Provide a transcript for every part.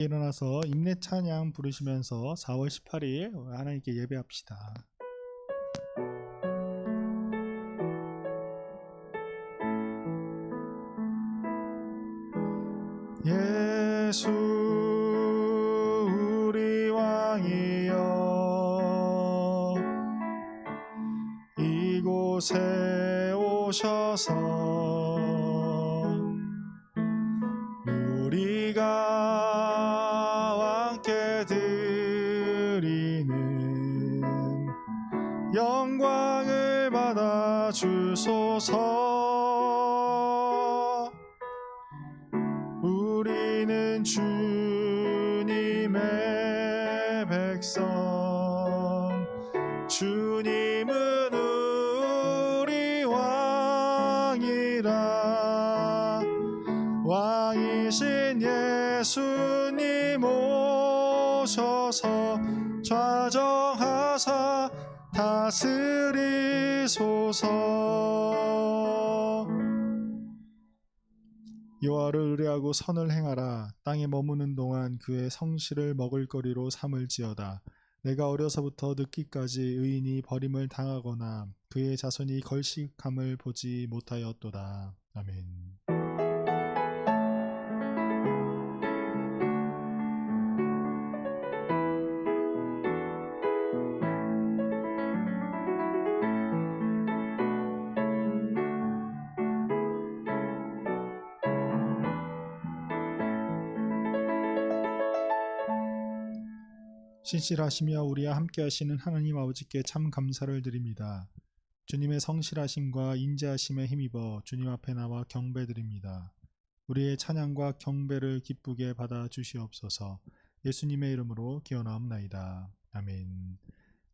일어나서 임내 찬양 부르시면서 4월 18일 하나님께 예배합시다. 예수 우리 왕이여 이곳에 오셔서 우리가 왕께 드리는 영광을 받아 주소서. 우리는 주님의 백성, 주님은 우리 왕이라. 왕이신 예수님 오셔서 좌정하사 다스리소서. 여호와를 의뢰하고 선을 행하라. 땅에 머무는 동안 그의 성실을 먹을거리로 삼을지어다. 내가 어려서부터 늙기까지 의인이 버림을 당하거나 그의 자손이 걸식함을 보지 못하였도다. 아멘. 신실하시며 우리와 함께 하시는 하나님 아버지께 참 감사를 드립니다. 주님의 성실하심과 인자하심에 힘입어 주님 앞에 나와 경배드립니다. 우리의 찬양과 경배를 기쁘게 받아 주시옵소서. 예수님의 이름으로 기원하옵나이다. 아멘.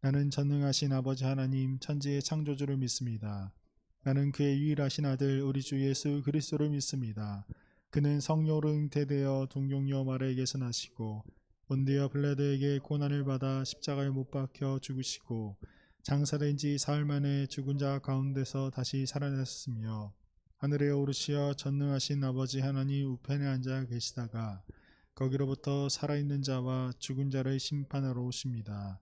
나는 전능하신 아버지 하나님 천지의 창조주를 믿습니다. 나는 그의 유일하신 아들 우리 주 예수 그리스도를 믿습니다. 그는 성령으로 잉태되어 동정녀 마리아에게서 나시고 본디어 빌라도에게 고난을 받아 십자가에 못 박혀 죽으시고 장사된 지 사흘 만에 죽은 자 가운데서 다시 살아났으며 하늘에 오르시어 전능하신 아버지 하나님 우편에 앉아 계시다가 거기로부터 살아있는 자와 죽은 자를 심판하러 오십니다.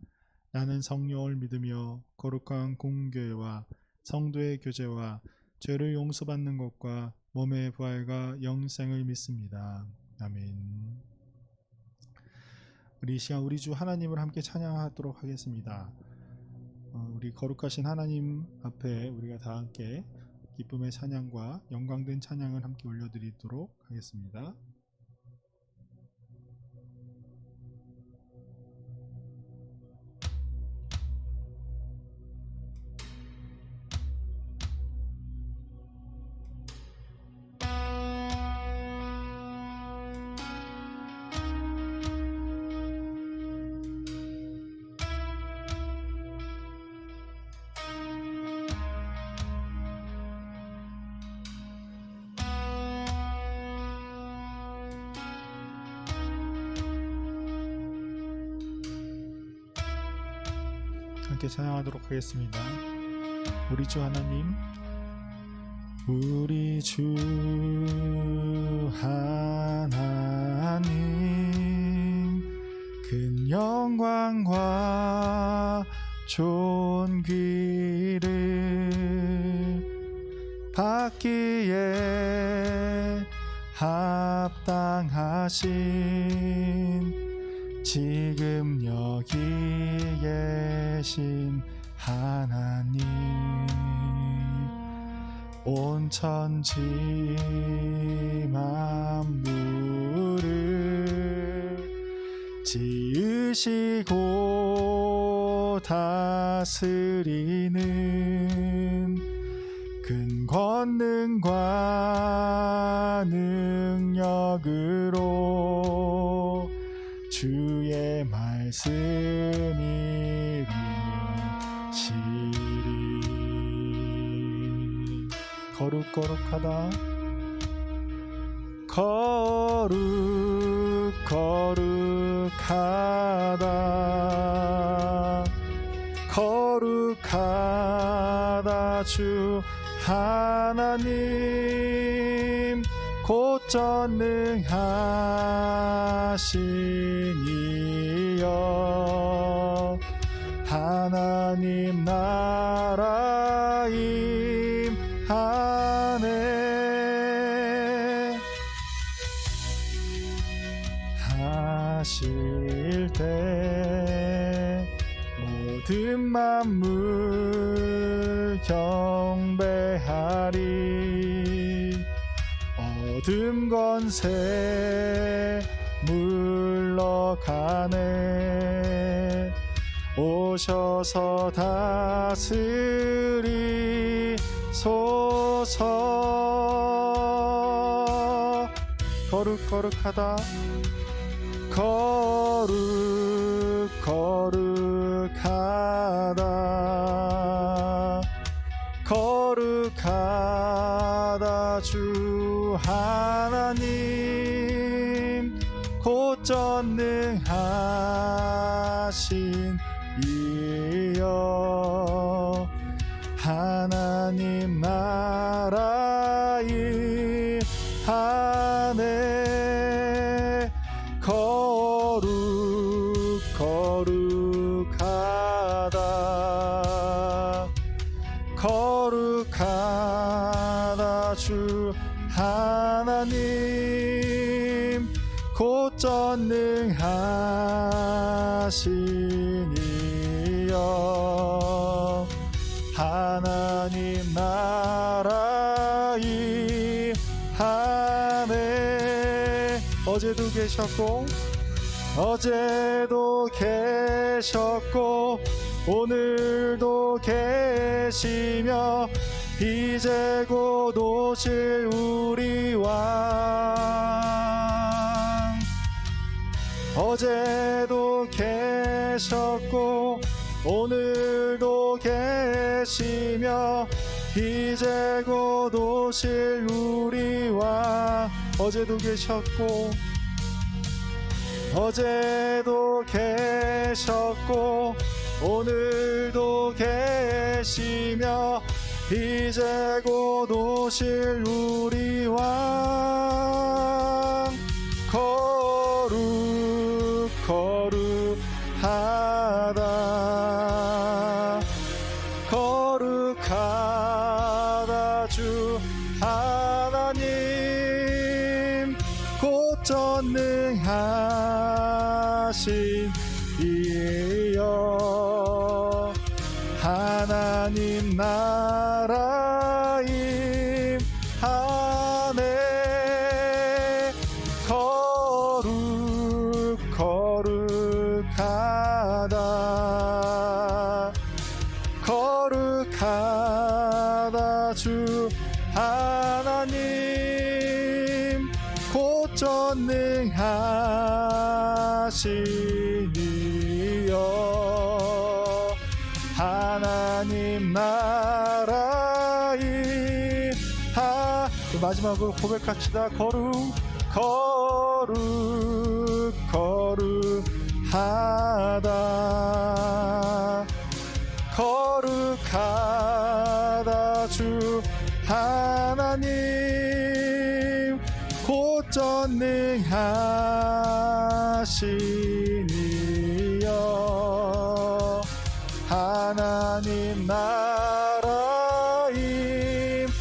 나는 성령을 믿으며 거룩한 공교회와 성도의 교제와 죄를 용서받는 것과 몸의 부활과 영생을 믿습니다. 아멘. 우리 이 시간 우리 주 하나님을 함께 찬양하도록 하겠습니다. 우리 거룩하신 하나님 앞에 우리가 다 함께 기쁨의 찬양과 영광된 찬양을 함께 올려드리도록 하겠습니다. 함께 찬양하도록 하겠습니다. 우리 주 하나님, 우리 주 하나님, 큰 영광과 존귀를 받기에 합당하신 지금 여기 계신 하나님, 온 천지 만물을 지으시고 다스리는 큰 권능과 능력으로 주의 말씀이 이루시리. 거룩거룩하다 거룩하다 거룩하다 주 하나님 곧 전능하신 이여 하나님 나라 임하네 하실 때 모든 만물 경배하리 어둠 권세 물러가네 오셔서 다스리소서 거룩거룩하다 거룩하다 거룩하다 주 하나님 곧 전능하신 이여 하나님 나라 임하네 거룩하다 거룩하다 주 하나님 곧 전능하신 이여 하나님 나라 임하네 어제도 계셨고 오늘도 계시며 이제 곧 오실 우리 왕 어제도 계셨고 오늘도 계시며 이제 곧 오실 우리 왕 어제도 계셨고 오늘도 계시며 이제 곧 오실 우리 왕 거룩하다 주 하나님 곧 전능하신 이여 하나님 나라 임하네 거룩하다 주 하나님 곧 전능하신 이여 하나님 나라 임하 마지막으로 고백합시다 거룩하다 주 하나님 곧 전능하신 이여 하나님 나라 임하네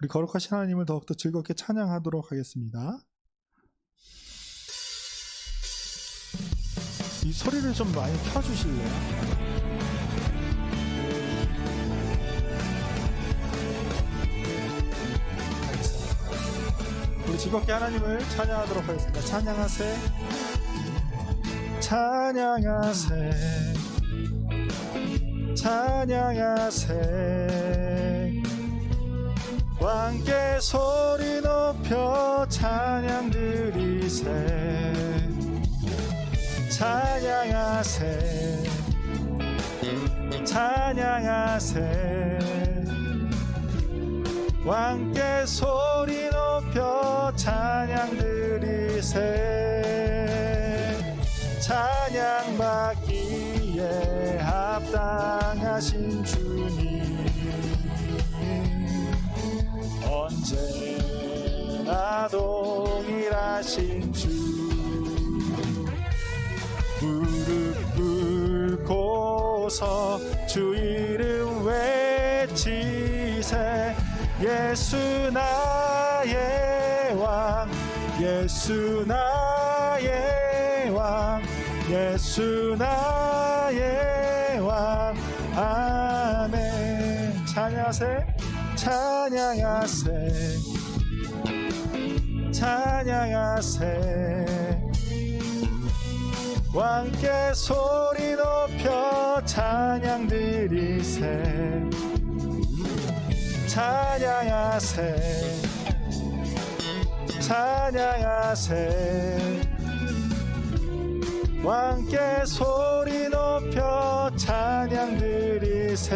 우리 거룩하신 하나님을 더욱더 즐겁게 찬양하도록 하겠습니다. 이 소리를 좀 많이 켜주실래요? 우리 즐겁게 하나님을 찬양하도록 하겠습니다. 찬양하세 찬양하세 찬양하세 왕께 소리 높여 찬양 드리세 찬양하세 찬양하세. 왕께 소리 높여 찬양 드리세. 찬양받기에 합당하신 주님, 언제나 동일하신 주. 무릎 꿇고서 주 이름 외치세. 예수 나의 왕, 예수 나의 왕, 예수 나의 왕. 아멘. 찬양하세. 찬양하세. 찬양하세. 왕께 소리 높여 찬양 드리세. 찬양하세. 찬양하세. 왕께 소리 높여 찬양 드리세.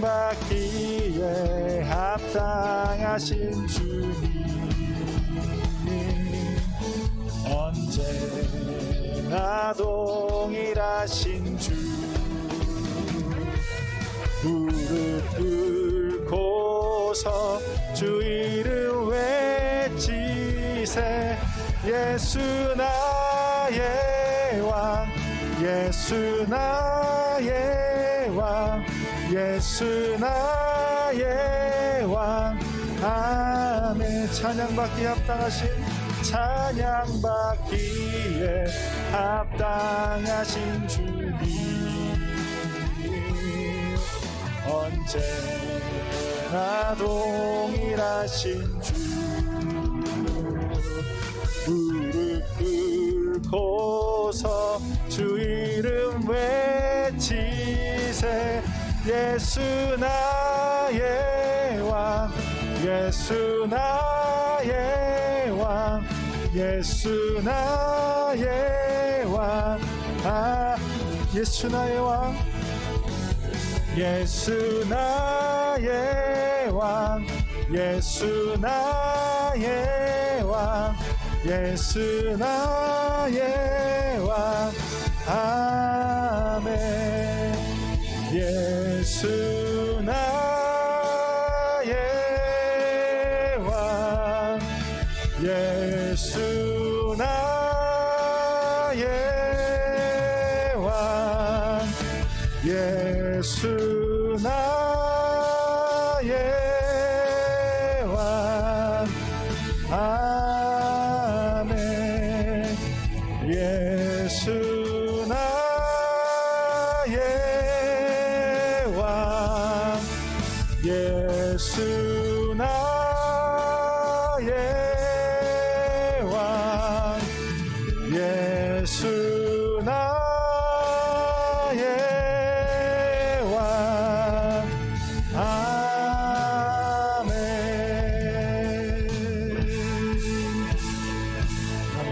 찬양받기에 합당하신 주님, 언제나 동일하신 주. 무릎 꿇고서 주 이름 외치세. 예수 나의 왕, 예수 나의 왕, 예수 나의 왕. 아멘. 찬양받기에 합당하신, 찬양받기에 합당하신 주님, 언제나 동일하신 주. 무릎 꿇고서 주 이름 외치세. 예수 나의 왕, 예수 나의 왕, 예수 나의 왕. 예수 나의 왕, 예수 나의 왕, 예수 나의 왕, 예수 나의 왕. 아멘. 예수 나의 왕, 예수 나의 왕, 예수 나의 왕. 아멘. 예수 나의 왕, 예수 나의 왕, 예수 나의 왕. 아멘. 아멘.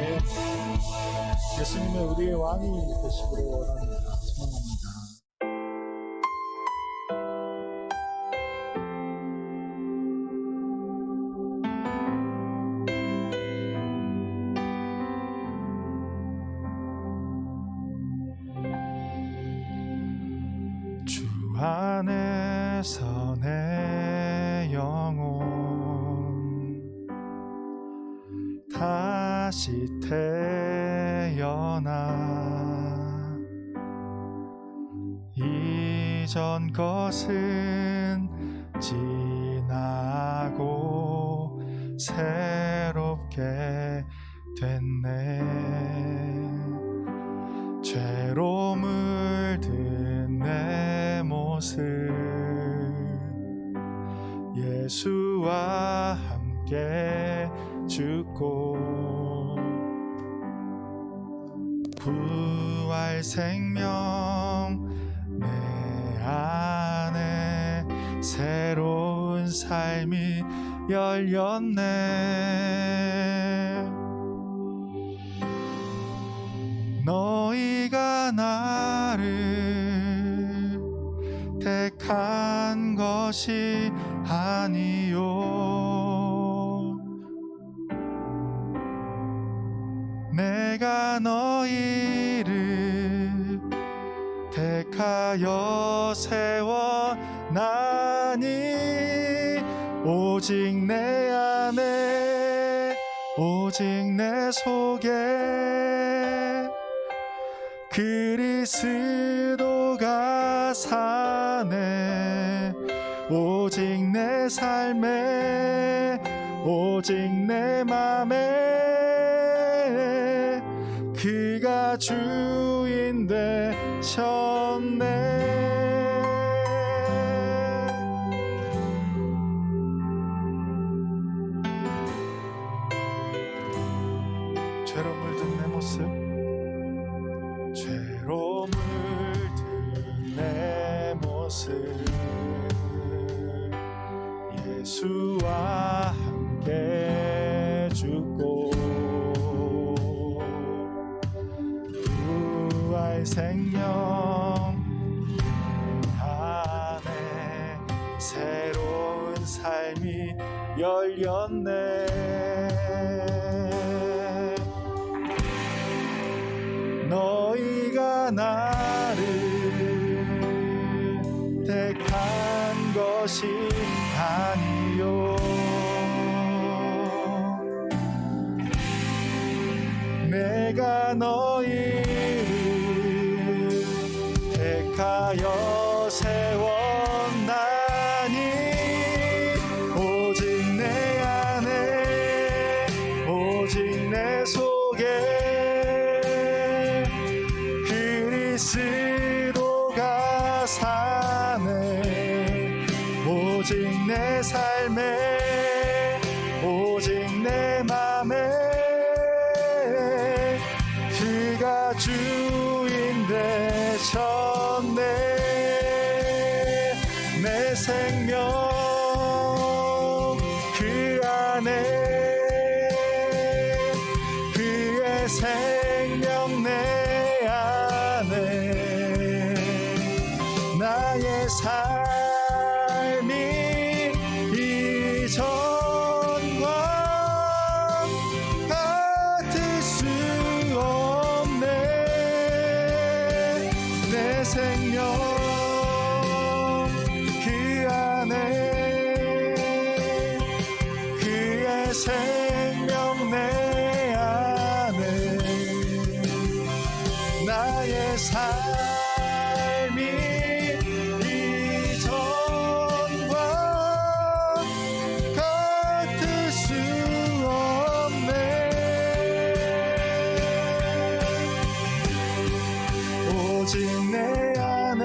예수님의 우리의 왕이 되시기를 원합니다. 소망합니다. 주 안에서 내 영혼 다시 태어나. 이전 것은 지나고 새롭게 됐네. 죄로 물든 내 모습 예수와 함께 죽고 부활 생명 내 안에 새로운 삶이 열렸네. 너희가 나 택한 것이 아니요 내가 너희를 택하여 세워나니 오직 내 안에 오직 내 속에 그리스도가 사네 오직 내 삶에 오직 내 맘에 그가 주인 되셨네 죄로 물든 내 모습 죄로 물든 내 모습 예수와 함께 죽고 부활 생명 내 안에 새로운 삶이 열렸네 너희가 나를 택한 것이 아니요 내가 너희를 택하여 세웠나니 오직 내 안에 오직 내 속에 그리스도가 사네 오직 내 삶에 오직 내 맘에 그가 주인 되셨네 내 생명 그 안에 그의 생명 내 안에 나의 삶이 이전과 같을 수 없네 내 생명 그 안에 그의 생명 내 안에 나의 삶이 이전과 같을 수 없네 오직 내 안에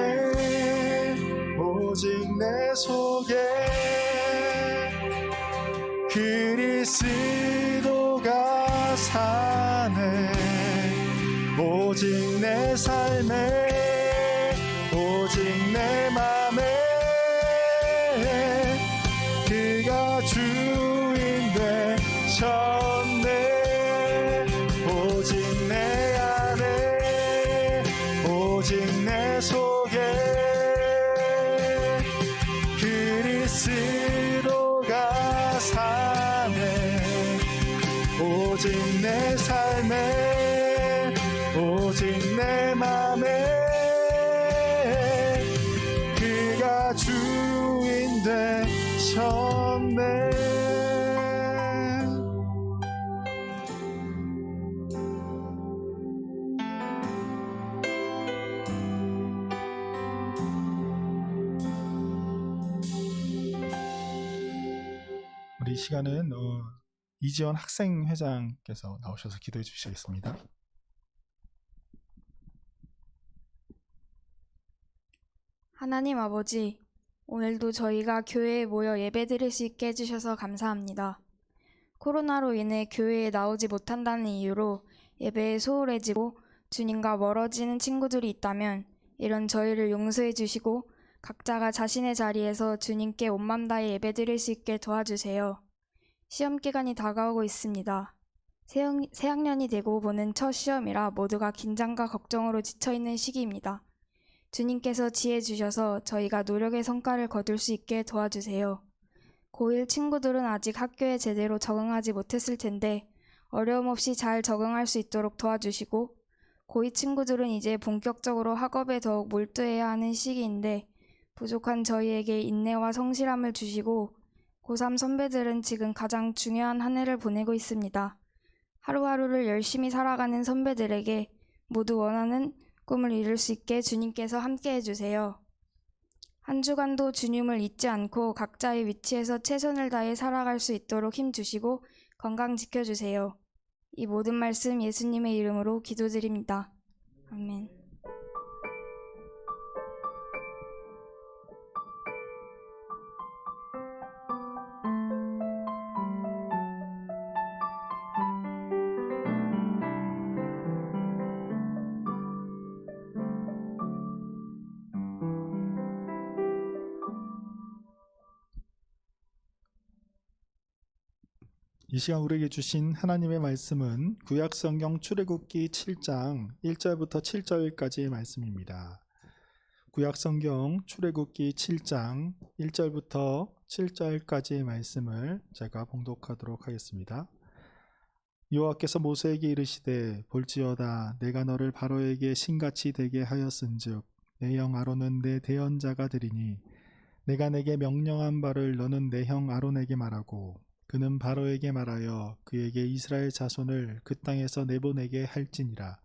오직 내 속에 그리스도가 사네 오직 내 삶에 오직 내 맘에 그가 주인 되셨네 오직 내 안에 오직 내 속에 그리스도가 사네 오직 내 삶에 오직 내 맘에 그가 주인 되셨네 우리 시간은 이지원 학생회장께서 나오셔서 기도해 주시겠습니다. 하나님 아버지, 오늘도 저희가 교회에 모여 예배드릴 수 있게 해주셔서 감사합니다. 코로나로 인해 교회에 나오지 못한다는 이유로 예배에 소홀해지고 주님과 멀어지는 친구들이 있다면 이런 저희를 용서해 주시고 각자가 자신의 자리에서 주님께 온 맘 다해 예배드릴 수 있게 도와주세요. 시험 기간이 다가오고 있습니다. 새학년이 되고 보는 첫 시험이라 모두가 긴장과 걱정으로 지쳐있는 시기입니다. 주님께서 지혜 주셔서 저희가 노력의 성과를 거둘 수 있게 도와주세요. 고1 친구들은 아직 학교에 제대로 적응하지 못했을 텐데 어려움 없이 잘 적응할 수 있도록 도와주시고, 고2 친구들은 이제 본격적으로 학업에 더욱 몰두해야 하는 시기인데 부족한 저희에게 인내와 성실함을 주시고, 고3 선배들은 지금 가장 중요한 한 해를 보내고 있습니다. 하루하루를 열심히 살아가는 선배들에게 모두 원하는 꿈을 이룰 수 있게 주님께서 함께 해주세요. 한 주간도 주님을 잊지 않고 각자의 위치에서 최선을 다해 살아갈 수 있도록 힘주시고 건강 지켜주세요. 이 모든 말씀 예수님의 이름으로 기도드립니다. 아멘. 이 시간 우리에게 주신 하나님의 말씀은 구약성경 출애굽기 7장 1절부터 7절까지의 말씀입니다. 구약성경 출애굽기 7장 1절부터 7절까지의 말씀을 제가 봉독하도록 하겠습니다. 여호와께서 모세에게 이르시되 볼지어다 내가 너를 바로에게 신같이 되게 하였은즉 내 형 아론은 내 대언자가 되리니 내가 내게 명령한 바를 너는 내 형 아론에게 말하고 그는 바로에게 말하여 그에게 이스라엘 자손을 그 땅에서 내보내게 할지니라.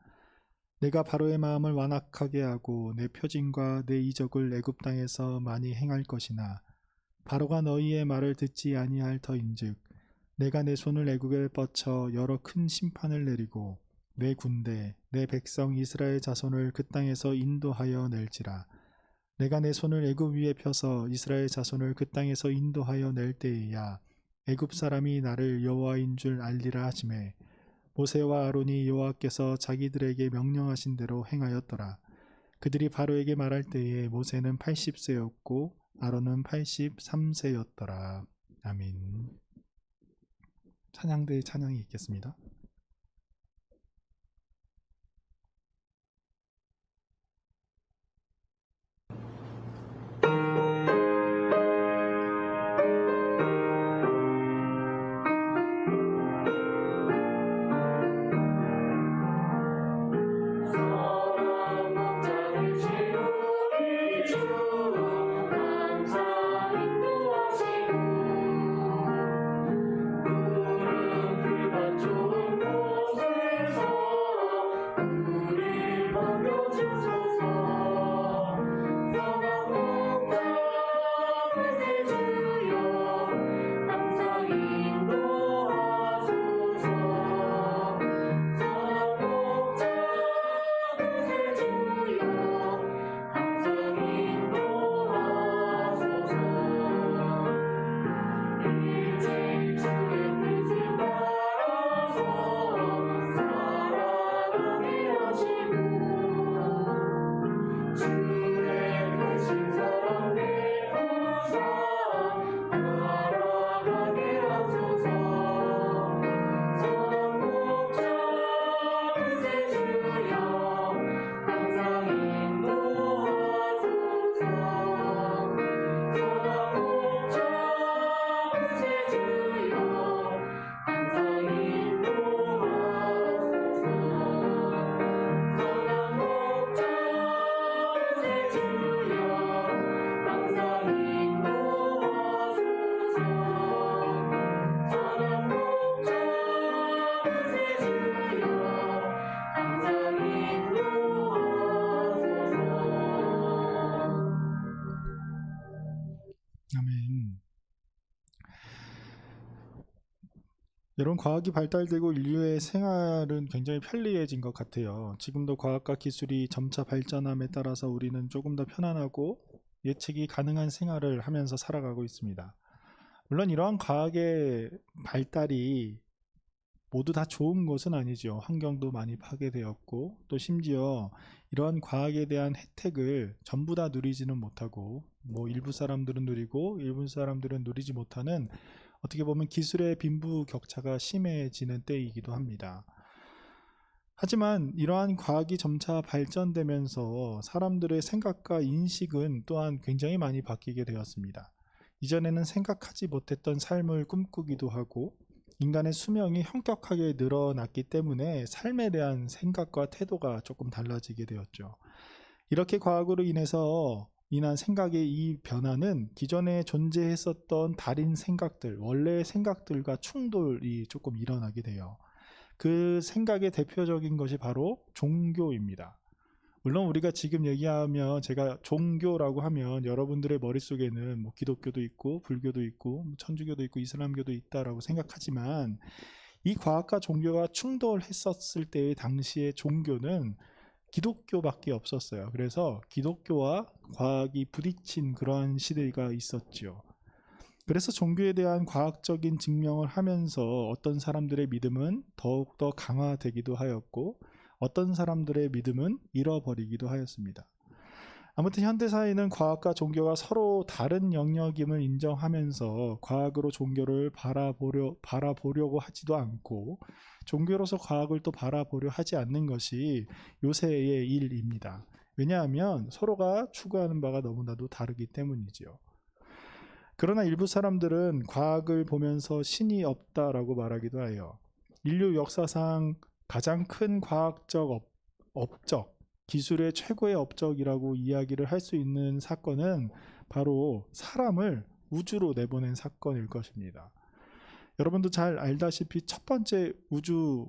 내가 바로의 마음을 완악하게 하고 내 표징과 내 이적을 애굽 땅에서 많이 행할 것이나 바로가 너희의 말을 듣지 아니할 터인즉 내가 내 손을 애굽에 뻗쳐 여러 큰 심판을 내리고 내 군대 내 백성 이스라엘 자손을 그 땅에서 인도하여 낼지라. 내가 내 손을 애굽 위에 펴서 이스라엘 자손을 그 땅에서 인도하여 낼 때에야 애굽 사람이 나를 여호와인 줄 알리라 하시매 모세와 아론이 여호와께서 자기들에게 명령하신 대로 행하였더라. 그들이 바로에게 말할 때에 모세는 80세였고 아론은 83세였더라. 아멘. 찬양대의 찬양이 있겠습니다. 아멘. 여러분, 과학이 발달되고 인류의 생활은 굉장히 편리해진 것 같아요. 지금도 과학과 기술이 점차 발전함에 따라서 우리는 조금 더 편안하고 예측이 가능한 생활을 하면서 살아가고 있습니다. 물론 이러한 과학의 발달이 모두 다 좋은 것은 아니죠. 환경도 많이 파괴되었고 또 심지어 이러한 과학에 대한 혜택을 전부 다 누리지는 못하고 일부 사람들은 누리고 일부 사람들은 누리지 못하는 어떻게 보면 기술의 빈부격차가 심해지는 때이기도 합니다. 하지만 이러한 과학이 점차 발전되면서 사람들의 생각과 인식은 또한 굉장히 많이 바뀌게 되었습니다. 이전에는 생각하지 못했던 삶을 꿈꾸기도 하고 인간의 수명이 현격하게 늘어났기 때문에 삶에 대한 생각과 태도가 조금 달라지게 되었죠. 이렇게 과학으로 인한 생각의 이 변화는 기존에 존재했었던 다른 생각들, 원래의 생각들과 충돌이 조금 일어나게 돼요. 그 생각의 대표적인 것이 바로 종교입니다. 물론 우리가 지금 얘기하면 제가 종교라고 하면 여러분들의 머릿속에는 뭐 기독교도 있고 불교도 있고 천주교도 있고 이슬람교도 있다라고 생각하지만 이 과학과 종교가 충돌했었을 때의 당시의 종교는 기독교밖에 없었어요. 그래서 기독교와 과학이 부딪힌 그러한 시대가 있었죠. 그래서 종교에 대한 과학적인 증명을 하면서 어떤 사람들의 믿음은 더욱더 강화되기도 하였고 어떤 사람들의 믿음은 잃어버리기도 하였습니다. 아무튼 현대사회는 과학과 종교가 서로 다른 영역임을 인정하면서 과학으로 종교를 바라보려고 하지도 않고 종교로서 과학을 또 바라보려 하지 않는 것이 요새의 일입니다. 왜냐하면 서로가 추구하는 바가 너무나도 다르기 때문이지요. 그러나 일부 사람들은 과학을 보면서 신이 없다라고 말하기도 해요. 인류 역사상 가장 큰 과학적 업적, 기술의 최고의 업적이라고 이야기를 할 수 있는 사건은 바로 사람을 우주로 내보낸 사건일 것입니다. 여러분도 잘 알다시피 첫 번째 우주인이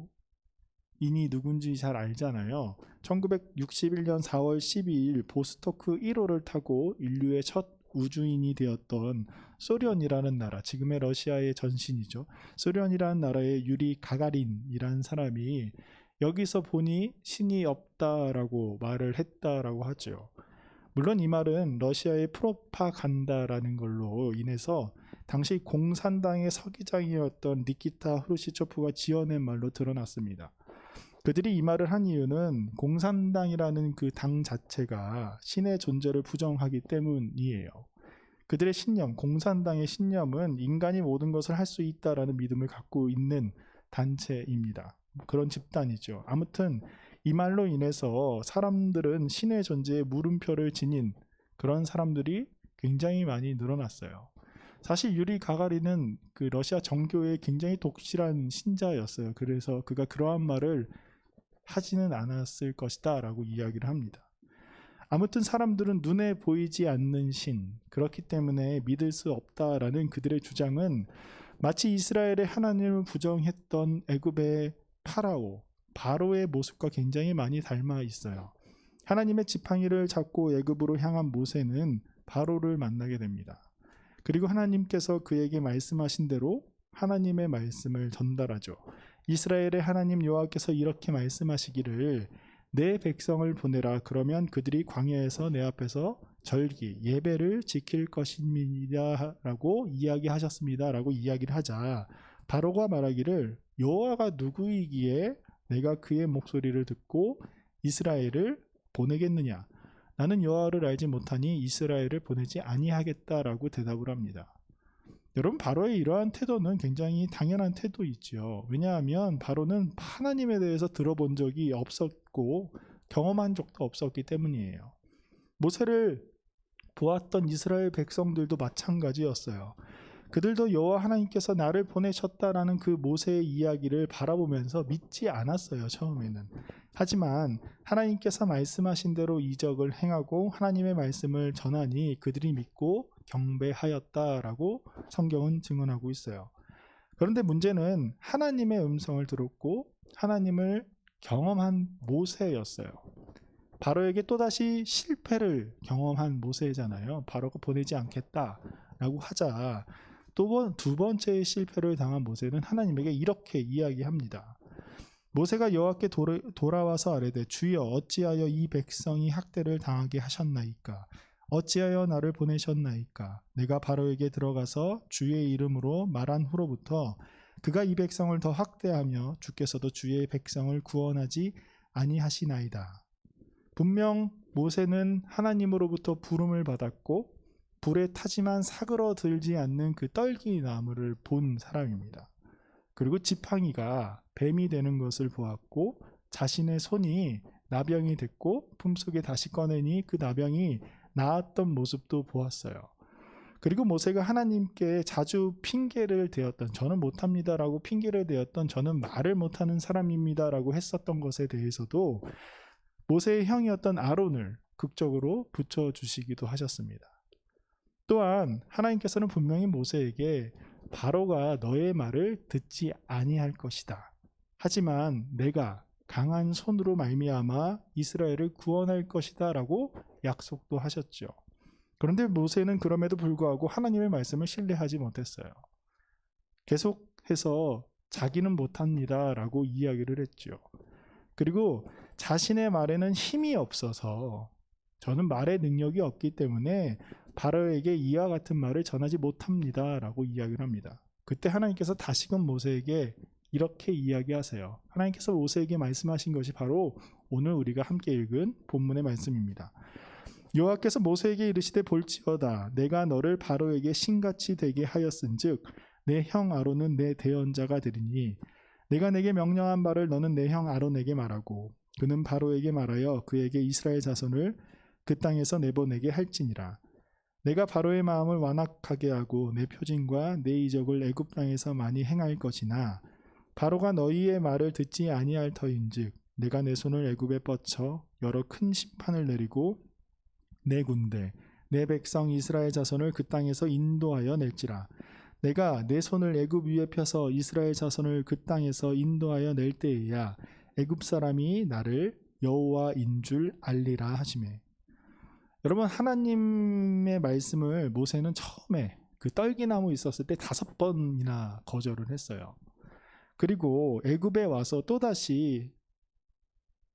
누군지 잘 알잖아요. 1961년 4월 12일 보스토크 1호를 타고 인류의 첫 우주인이 되었던 소련이라는 나라, 지금의 러시아의 전신이죠. 소련이라는 나라의 유리 가가린이라는 사람이 여기서 보니 신이 없다라고 말을 했다라고 하죠. 물론 이 말은 러시아의 프로파간다라는 걸로 인해서 당시 공산당의 서기장이었던 니키타 후르시초프가 지어낸 말로 드러났습니다. 그들이 이 말을 한 이유는 공산당이라는 그 당 자체가 신의 존재를 부정하기 때문이에요. 그들의 신념, 공산당의 신념은 인간이 모든 것을 할 수 있다라는 믿음을 갖고 있는 단체입니다. 그런 집단이죠. 아무튼 이 말로 인해서 사람들은 신의 존재에 물음표를 지닌 그런 사람들이 굉장히 많이 늘어났어요. 사실 유리 가가린은 그 러시아 정교의 굉장히 독실한 신자였어요. 그래서 그가 그러한 말을 하지는 않았을 것이다 라고 이야기를 합니다. 아무튼 사람들은 눈에 보이지 않는 신, 그렇기 때문에 믿을 수 없다라는 그들의 주장은 마치 이스라엘의 하나님을 부정했던 애굽의 바로의 모습과 굉장히 많이 닮아 있어요. 하나님의 지팡이를 잡고 애굽으로 향한 모세는 바로를 만나게 됩니다. 그리고 하나님께서 그에게 말씀하신 대로 하나님의 말씀을 전달하죠. 이스라엘의 하나님 여호와께서 이렇게 말씀하시기를 내 백성을 보내라. 그러면 그들이 광야에서 내 앞에서 절기, 예배를 지킬 것입니다. 라고 이야기하셨습니다. 라고 이야기를 하자 바로가 말하기를 여호와가 누구이기에 내가 그의 목소리를 듣고 이스라엘을 보내겠느냐. 나는 여호와를 알지 못하니 이스라엘을 보내지 아니하겠다라고 대답을 합니다. 여러분 바로의 이러한 태도는 굉장히 당연한 태도이죠. 왜냐하면 바로는 하나님에 대해서 들어본 적이 없었고 경험한 적도 없었기 때문이에요. 모세를 보았던 이스라엘 백성들도 마찬가지였어요. 그들도 여호와 하나님께서 나를 보내셨다라는 그 모세의 이야기를 바라보면서 믿지 않았어요. 처음에는. 하지만 하나님께서 말씀하신 대로 이적을 행하고 하나님의 말씀을 전하니 그들이 믿고 경배하였다라고 성경은 증언하고 있어요. 그런데 문제는 하나님의 음성을 들었고 하나님을 경험한 모세였어요. 바로에게 또다시 실패를 경험한 모세잖아요. 바로가 보내지 않겠다라고 하자 두 번째의 실패를 당한 모세는 하나님에게 이렇게 이야기합니다. 모세가 여호와께 돌아와서 아뢰되 주여 어찌하여 이 백성이 학대를 당하게 하셨나이까? 어찌하여 나를 보내셨나이까? 내가 바로에게 들어가서 주의 이름으로 말한 후로부터 그가 이 백성을 더 학대하며 주께서도 주의 백성을 구원하지 아니하시나이다. 분명 모세는 하나님으로부터 부름을 받았고 불에 타지만 사그러들지 않는 그 떨기나무를 본 사람입니다. 그리고 지팡이가 뱀이 되는 것을 보았고 자신의 손이 나병이 됐고 품속에 다시 꺼내니 그 나병이 나았던 모습도 보았어요. 그리고 모세가 하나님께 자주 핑계를 대었던, 저는 못합니다라고 핑계를 대었던, 저는 말을 못하는 사람입니다라고 했었던 것에 대해서도 모세의 형이었던 아론을 극적으로 붙여주시기도 하셨습니다. 또한 하나님께서는 분명히 모세에게 바로가 너의 말을 듣지 아니할 것이다. 하지만 내가 강한 손으로 말미암아 이스라엘을 구원할 것이다 라고 약속도 하셨죠. 그런데 모세는 그럼에도 불구하고 하나님의 말씀을 신뢰하지 못했어요. 계속해서 자기는 못합니다 라고 이야기를 했죠. 그리고 자신의 말에는 힘이 없어서 저는 말의 능력이 없기 때문에 바로에게 이와 같은 말을 전하지 못합니다 라고 이야기를 합니다. 그때 하나님께서 다시금 모세에게 이렇게 이야기하세요. 하나님께서 모세에게 말씀하신 것이 바로 오늘 우리가 함께 읽은 본문의 말씀입니다. 여호와께서 모세에게 이르시되 볼지어다 내가 너를 바로에게 신같이 되게 하였은즉 내 형 아론은 내 대언자가 되리니 내가 내게 명령한 바를 너는 내 형 아론에게 말하고 그는 바로에게 말하여 그에게 이스라엘 자손을 그 땅에서 내보내게 할지니라. 내가 바로의 마음을 완악하게 하고 내 표징과 내 이적을 애굽 땅에서 많이 행할 것이나 바로가 너희의 말을 듣지 아니할 터인즉 내가 내 손을 애굽에 뻗쳐 여러 큰 심판을 내리고 내 군대 내 백성 이스라엘 자손을 그 땅에서 인도하여 낼지라. 내가 내 손을 애굽 위에 펴서 이스라엘 자손을 그 땅에서 인도하여 낼 때에야 애굽 사람이 나를 여호와인 줄 알리라 하시매. 여러분, 하나님의 말씀을 모세는 처음에 그 떨기나무 있었을 때 5번이나 거절을 했어요. 그리고 애굽에 와서 또다시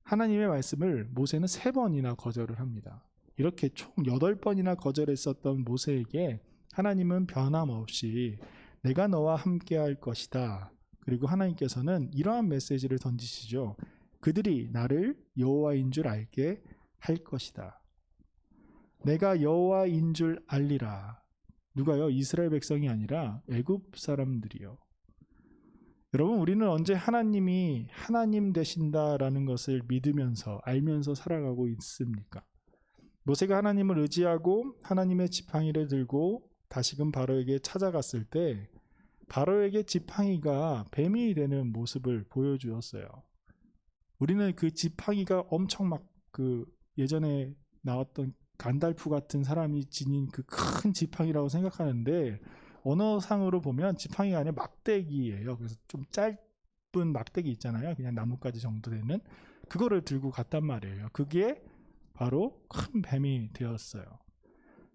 하나님의 말씀을 모세는 3번이나 거절을 합니다. 이렇게 총 8번이나 거절했었던 모세에게 하나님은 변함없이 내가 너와 함께 할 것이다. 그리고 하나님께서는 이러한 메시지를 던지시죠. 그들이 나를 여호와인 줄 알게 할 것이다. 내가 여호와인 줄 알리라. 누가요? 이스라엘 백성이 아니라 애굽 사람들이요. 여러분, 우리는 언제 하나님이 하나님 되신다라는 것을 믿으면서 알면서 살아가고 있습니까? 모세가 하나님을 의지하고 하나님의 지팡이를 들고 다시금 바로에게 찾아갔을 때 바로에게 지팡이가 뱀이 되는 모습을 보여주었어요. 우리는 그 지팡이가 엄청 막 그 예전에 나왔던 간달프 같은 사람이 지닌 그 큰 지팡이라고 생각하는데 언어상으로 보면 지팡이가 아니라 막대기예요. 그래서 좀 짧은 막대기 있잖아요. 그냥 나뭇가지 정도 되는 그거를 들고 갔단 말이에요. 그게 바로 큰 뱀이 되었어요.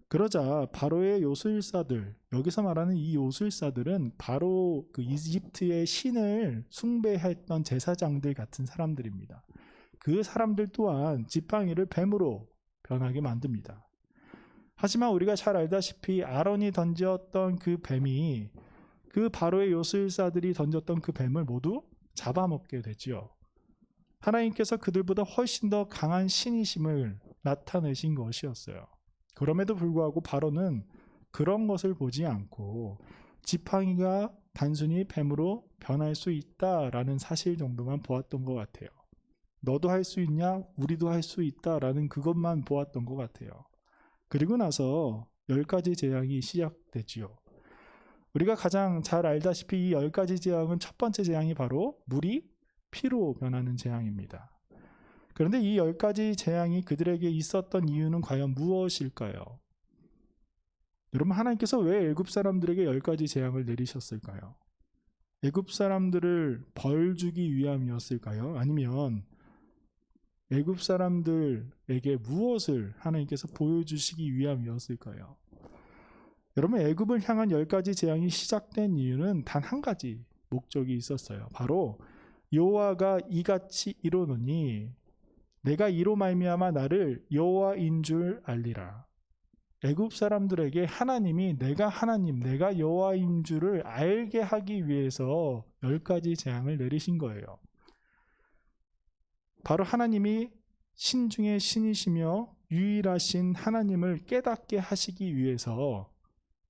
그러자 바로의 요술사들, 여기서 말하는 이 요술사들은 바로 그 이집트의 신을 숭배했던 제사장들 같은 사람들입니다. 그 사람들 또한 지팡이를 뱀으로 변하게 만듭니다. 하지만 우리가 잘 알다시피 아론이 던졌던 그 뱀이 그 바로의 요술사들이 던졌던 그 뱀을 모두 잡아먹게 되지요. 하나님께서 그들보다 훨씬 더 강한 신이심을 나타내신 것이었어요. 그럼에도 불구하고 바로는 그런 것을 보지 않고 지팡이가 단순히 뱀으로 변할 수 있다라는 사실 정도만 보았던 것 같아요. 너도 할 수 있냐? 우리도 할 수 있다라는 그것만 보았던 것 같아요. 그리고 나서 10가지 재앙이 시작되지요. 우리가 가장 잘 알다시피 이 10가지 재앙은 첫 번째 재앙이 바로 물이 피로 변하는 재앙입니다. 그런데 이 10가지 재앙이 그들에게 있었던 이유는 과연 무엇일까요? 여러분, 하나님께서 왜 애굽 사람들에게 10가지 재앙을 내리셨을까요? 애굽 사람들을 벌 주기 위함이었을까요? 아니면 애굽 사람들에게 무엇을 하나님께서 보여주시기 위함이었을까요? 여러분, 애굽을 향한 10가지 재앙이 시작된 이유는 단 한 가지 목적이 있었어요. 바로 여호와가 이같이 이르노니 내가 이로 말미암아 나를 여호와인 줄 알리라. 애굽 사람들에게 하나님이 내가 하나님, 내가 여호와인 줄을 알게 하기 위해서 10가지 재앙을 내리신 거예요. 바로 하나님이 신 중에 신이시며 유일하신 하나님을 깨닫게 하시기 위해서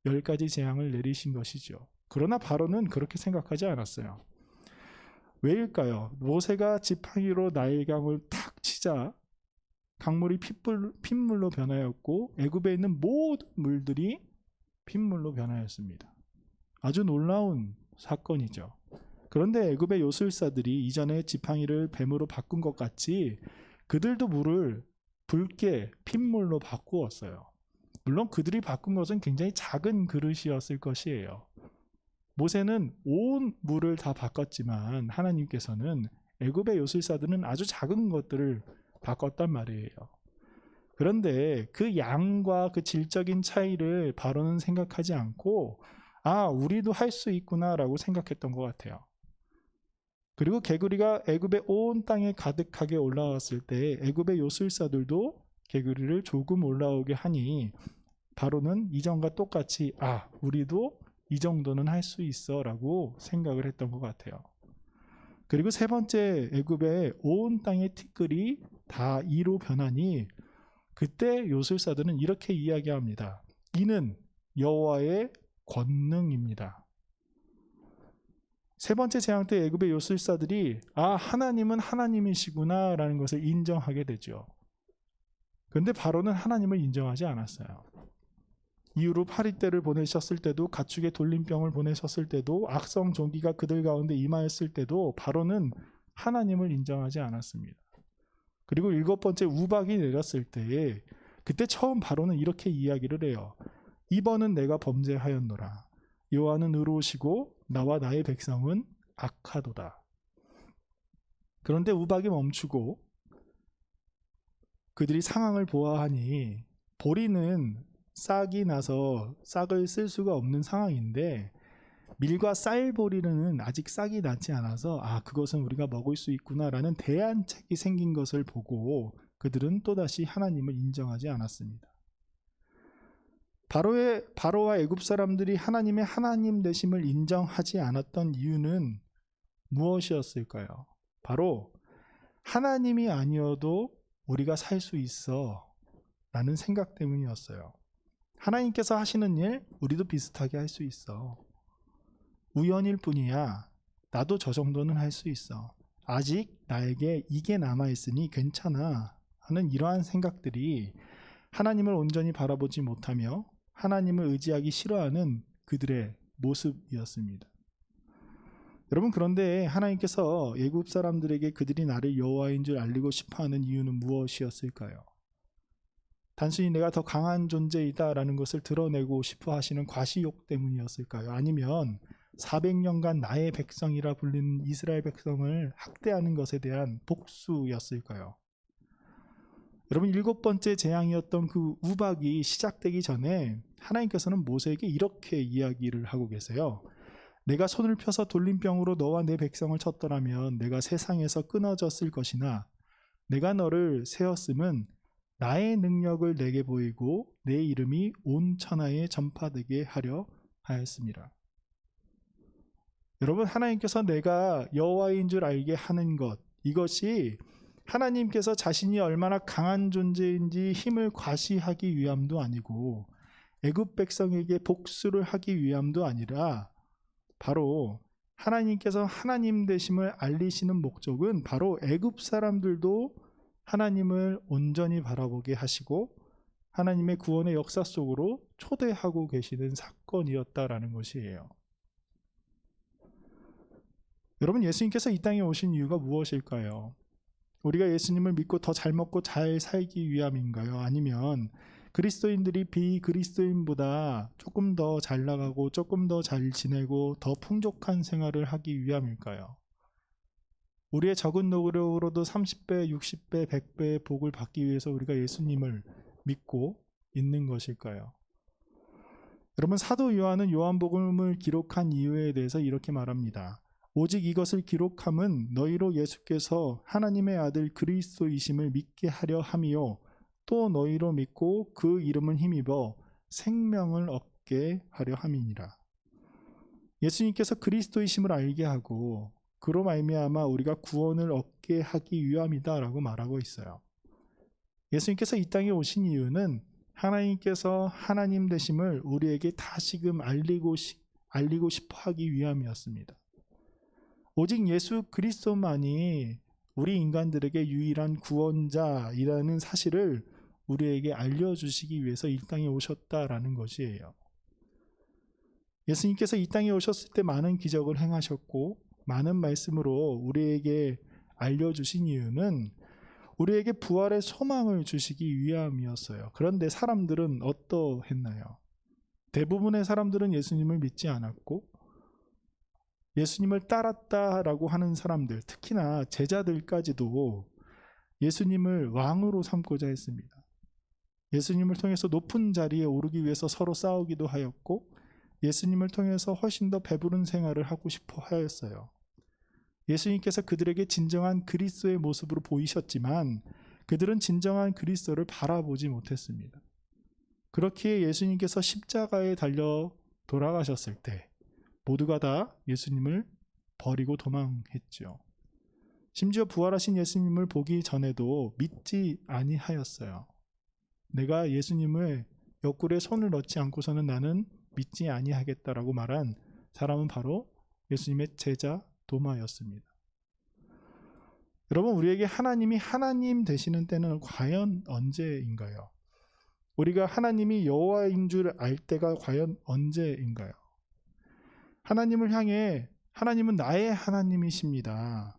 10가지 재앙을 내리신 것이죠. 그러나 바로는 그렇게 생각하지 않았어요. 왜일까요? 모세가 지팡이로 나일 강을 탁 치자 강물이 핏물로 변하였고 애굽에 있는 모든 물들이 핏물로 변하였습니다. 아주 놀라운 사건이죠. 그런데 애굽의 요술사들이 이전에 지팡이를 뱀으로 바꾼 것 같이 그들도 물을 붉게 핏물로 바꾸었어요. 물론 그들이 바꾼 것은 굉장히 작은 그릇이었을 것이에요. 모세는 온 물을 다 바꿨지만 하나님께서는 애굽의 요술사들은 아주 작은 것들을 바꿨단 말이에요. 그런데 그 양과 그 질적인 차이를 바로는 생각하지 않고 우리도 할 수 있구나라고 생각했던 것 같아요. 그리고 개구리가 애굽의 온 땅에 가득하게 올라왔을 때 애굽의 요술사들도 개구리를 조금 올라오게 하니 바로는 이전과 똑같이 우리도 이 정도는 할 수 있어 라고 생각을 했던 것 같아요. 그리고 세 번째, 애굽의 온 땅의 티끌이 다 이로 변하니 그때 요술사들은 이렇게 이야기합니다. 이는 여호와의 권능입니다. 세 번째 재앙 때 애굽의 요술사들이 하나님은 하나님이시구나 라는 것을 인정하게 되죠. 그런데 바로는 하나님을 인정하지 않았어요. 이후로 파리떼를 보내셨을 때도, 가축의 돌림병을 보내셨을 때도, 악성 종기가 그들 가운데 임하였을 때도 바로는 하나님을 인정하지 않았습니다. 그리고 일곱 번째 우박이 내렸을 때에 그때 처음 바로는 이렇게 이야기를 해요. 이번은 내가 범죄하였노라. 여호와는 의로우시고 나와 나의 백성은 악하도다. 그런데 우박이 멈추고 그들이 상황을 보아하니 보리는 싹이 나서 싹을 쓸 수가 없는 상황인데 밀과 쌀보리는 아직 싹이 나지 않아서 그것은 우리가 먹을 수 있구나라는 대안책이 생긴 것을 보고 그들은 또다시 하나님을 인정하지 않았습니다. 바로와 애굽 사람들이 하나님의 하나님 되심을 인정하지 않았던 이유는 무엇이었을까요? 바로 하나님이 아니어도 우리가 살 수 있어 라는 생각 때문이었어요. 하나님께서 하시는 일 우리도 비슷하게 할 수 있어. 우연일 뿐이야. 나도 저 정도는 할 수 있어. 아직 나에게 이게 남아있으니 괜찮아 하는 이러한 생각들이 하나님을 온전히 바라보지 못하며 하나님을 의지하기 싫어하는 그들의 모습이었습니다. 여러분, 그런데 하나님께서 애굽 사람들에게 그들이 나를 여호와인 줄 알리고 싶어하는 이유는 무엇이었을까요? 단순히 내가 더 강한 존재이다 라는 것을 드러내고 싶어 하시는 과시욕 때문이었을까요? 아니면 400년간 나의 백성이라 불리는 이스라엘 백성을 학대하는 것에 대한 복수였을까요? 여러분, 일곱 번째 재앙이었던 그 우박이 시작되기 전에 하나님께서는 모세에게 이렇게 이야기를 하고 계세요. 내가 손을 펴서 돌림병으로 너와 내 백성을 쳤더라면 내가 세상에서 끊어졌을 것이나 내가 너를 세웠음은 나의 능력을 내게 보이고 내 이름이 온 천하에 전파되게 하려 하였습니다. 여러분, 하나님께서 내가 여호와인 줄 알게 하는 것, 이것이 하나님께서 자신이 얼마나 강한 존재인지 힘을 과시하기 위함도 아니고 애굽 백성에게 복수를 하기 위함도 아니라 바로 하나님께서 하나님 되심을 알리시는 목적은 바로 애굽 사람들도 하나님을 온전히 바라보게 하시고 하나님의 구원의 역사 속으로 초대하고 계시는 사건이었다라는 것이에요. 여러분, 예수님께서 이 땅에 오신 이유가 무엇일까요? 우리가 예수님을 믿고 더 잘 먹고 잘 살기 위함인가요? 아니면 그리스도인들이 비그리스도인보다 조금 더 잘 나가고 조금 더 잘 지내고 더 풍족한 생활을 하기 위함일까요? 우리의 적은 노력으로도 30배, 60배, 100배의 복을 받기 위해서 우리가 예수님을 믿고 있는 것일까요? 여러분, 사도 요한은 요한복음을 기록한 이유에 대해서 이렇게 말합니다. 오직 이것을 기록함은 너희로 예수께서 하나님의 아들 그리스도이심을 믿게 하려 함이요 또 너희로 믿고 그 이름을 힘입어 생명을 얻게 하려 함이니라. 예수님께서 그리스도이심을 알게 하고 그로 말미암아 우리가 구원을 얻게 하기 위함이다라고 말하고 있어요. 예수님께서 이 땅에 오신 이유는 하나님께서 하나님 되심을 우리에게 다시금 알리고 싶어 하기 위함이었습니다. 오직 예수 그리스도만이 우리 인간들에게 유일한 구원자이라는 사실을 우리에게 알려주시기 위해서 이 땅에 오셨다라는 것이에요. 예수님께서 이 땅에 오셨을 때 많은 기적을 행하셨고 많은 말씀으로 우리에게 알려주신 이유는 우리에게 부활의 소망을 주시기 위함이었어요. 그런데 사람들은 어떠했나요? 대부분의 사람들은 예수님을 믿지 않았고 예수님을 따랐다라고 하는 사람들, 특히나 제자들까지도 예수님을 왕으로 삼고자 했습니다. 예수님을 통해서 높은 자리에 오르기 위해서 서로 싸우기도 하였고 예수님을 통해서 훨씬 더 배부른 생활을 하고 싶어 하였어요. 예수님께서 그들에게 진정한 그리스도의 모습으로 보이셨지만 그들은 진정한 그리스도를 바라보지 못했습니다. 그렇기에 예수님께서 십자가에 달려 돌아가셨을 때 모두가 다 예수님을 버리고 도망했죠. 심지어 부활하신 예수님을 보기 전에도 믿지 아니하였어요. 내가 예수님을 옆구리에 손을 넣지 않고서는 나는 믿지 아니하겠다라고 말한 사람은 바로 예수님의 제자 도마였습니다. 여러분, 우리에게 하나님이 하나님 되시는 때는 과연 언제인가요? 우리가 하나님이 여호와인 줄 알 때가 과연 언제인가요? 하나님을 향해 하나님은 나의 하나님이십니다.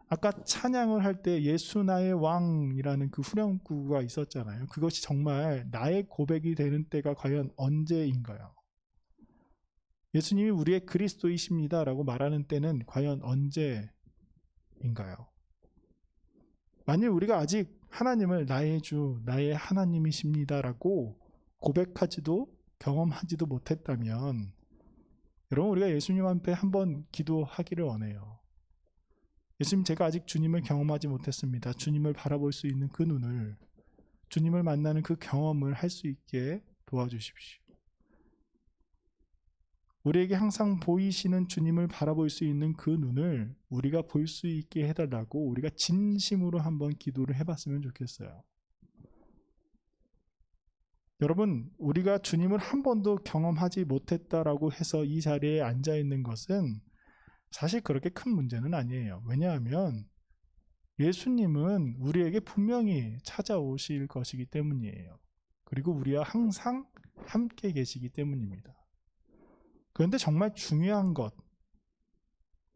아까 찬양을 할 때 예수 나의 왕이라는 그 후렴구가 있었잖아요. 그것이 정말 나의 고백이 되는 때가 과연 언제인가요? 예수님이 우리의 그리스도이십니다 라고 말하는 때는 과연 언제인가요? 만일 우리가 아직 하나님을 나의 주, 나의 하나님이십니다 라고 고백하지도 경험하지도 못했다면 여러분, 우리가 예수님 앞에 한번 기도하기를 원해요. 예수님, 제가 아직 주님을 경험하지 못했습니다. 주님을 바라볼 수 있는 그 눈을, 주님을 만나는 그 경험을 할 수 있게 도와주십시오. 우리에게 항상 보이시는 주님을 바라볼 수 있는 그 눈을 우리가 볼 수 있게 해달라고 우리가 진심으로 한번 기도를 해봤으면 좋겠어요. 여러분, 우리가 주님을 한 번도 경험하지 못했다라고 해서 이 자리에 앉아 있는 것은 사실 그렇게 큰 문제는 아니에요. 왜냐하면 예수님은 우리에게 분명히 찾아오실 것이기 때문이에요. 그리고 우리와 항상 함께 계시기 때문입니다. 그런데 정말 중요한 것,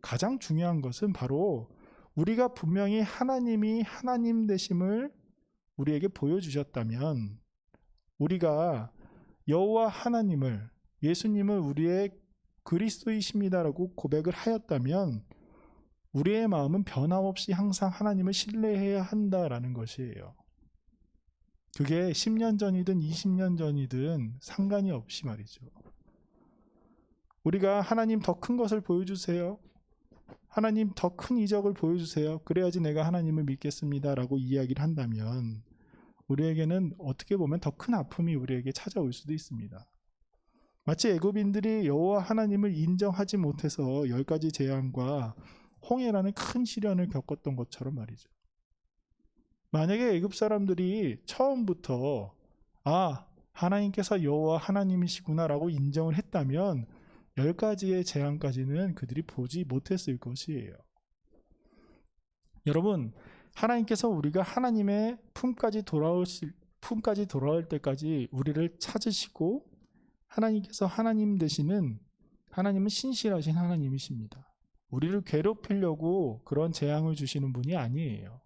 가장 중요한 것은 바로 우리가 분명히 하나님이 하나님 되심을 우리에게 보여주셨다면 우리가 여호와 하나님을, 예수님을 우리의 그리스도이십니다라고 고백을 하였다면 우리의 마음은 변함없이 항상 하나님을 신뢰해야 한다라는 것이에요. 그게 10년 전이든 20년 전이든 상관이 없이 말이죠. 우리가 하나님 더 큰 것을 보여주세요. 하나님 더 큰 이적을 보여주세요. 그래야지 내가 하나님을 믿겠습니다라고 이야기를 한다면 우리에게는 어떻게 보면 더 큰 아픔이 우리에게 찾아올 수도 있습니다. 마치 애굽인들이 여호와 하나님을 인정하지 못해서 10가지 재앙과 홍해라는 큰 시련을 겪었던 것처럼 말이죠. 만약에 애굽 사람들이 처음부터 하나님께서 여호와 하나님이시구나라고 인정을 했다면 10가지의 재앙까지는 그들이 보지 못했을 것이에요. 여러분, 하나님께서 우리가 하나님의 품까지 돌아올 때까지 우리를 찾으시고 하나님께서 하나님 되시는 하나님은 신실하신 하나님이십니다. 우리를 괴롭히려고 그런 재앙을 주시는 분이 아니에요.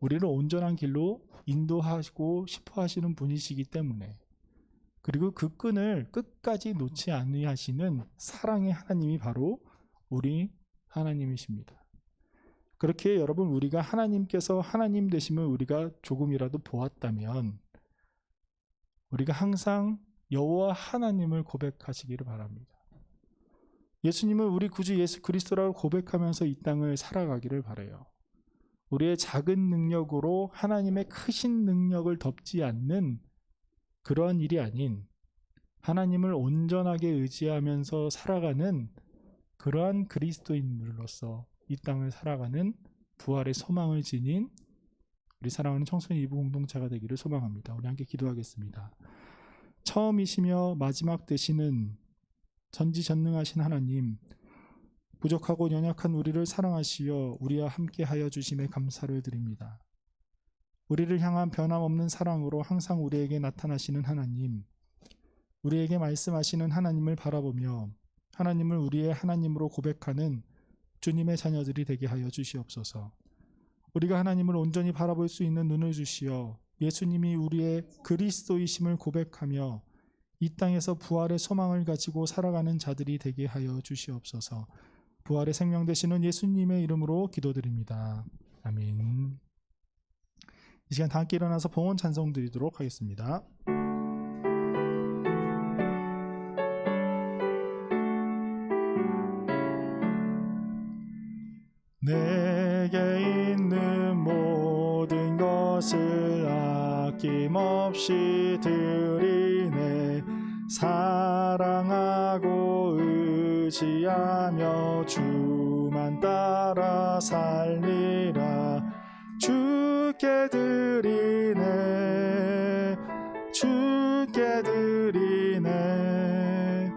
우리를 온전한 길로 인도하시고 싶어 하시는 분이시기 때문에, 그리고 그 끈을 끝까지 놓지 아니하시는 사랑의 하나님이 바로 우리 하나님이십니다. 그렇게 여러분, 우리가 하나님께서 하나님 되심을 우리가 조금이라도 보았다면 우리가 항상 여호와 하나님을 고백하시기를 바랍니다. 예수님을 우리 구주 예수 그리스도라고 고백하면서 이 땅을 살아가기를 바라요. 우리의 작은 능력으로 하나님의 크신 능력을 덮지 않는 그러한 일이 아닌 하나님을 온전하게 의지하면서 살아가는 그러한 그리스도인으로서 이 땅을 살아가는 부활의 소망을 지닌 우리 사랑하는 청소년 이부 공동체가 되기를 소망합니다. 우리 함께 기도하겠습니다. 처음이시며 마지막 되시는 전지전능하신 하나님, 부족하고 연약한 우리를 사랑하시어 우리와 함께하여 주심에 감사를 드립니다. 우리를 향한 변함없는 사랑으로 항상 우리에게 나타나시는 하나님, 우리에게 말씀하시는 하나님을 바라보며 하나님을 우리의 하나님으로 고백하는 주님의 자녀들이 되게 하여 주시옵소서. 우리가 하나님을 온전히 바라볼 수 있는 눈을 주시어 예수님이 우리의 그리스도이심을 고백하며 이 땅에서 부활의 소망을 가지고 살아가는 자들이 되게 하여 주시옵소서. 부활의 생명 되시는 예수님의 이름으로 기도드립니다. 아멘. 이 시간 다 함께 일어나서 봉헌 찬송 드리도록 하겠습니다. 내게 있는 모든 것을 아낌없이 드리네. 사랑하고 의지하며 주만 따라 살리라. 주께 드리네, 주께 드리네.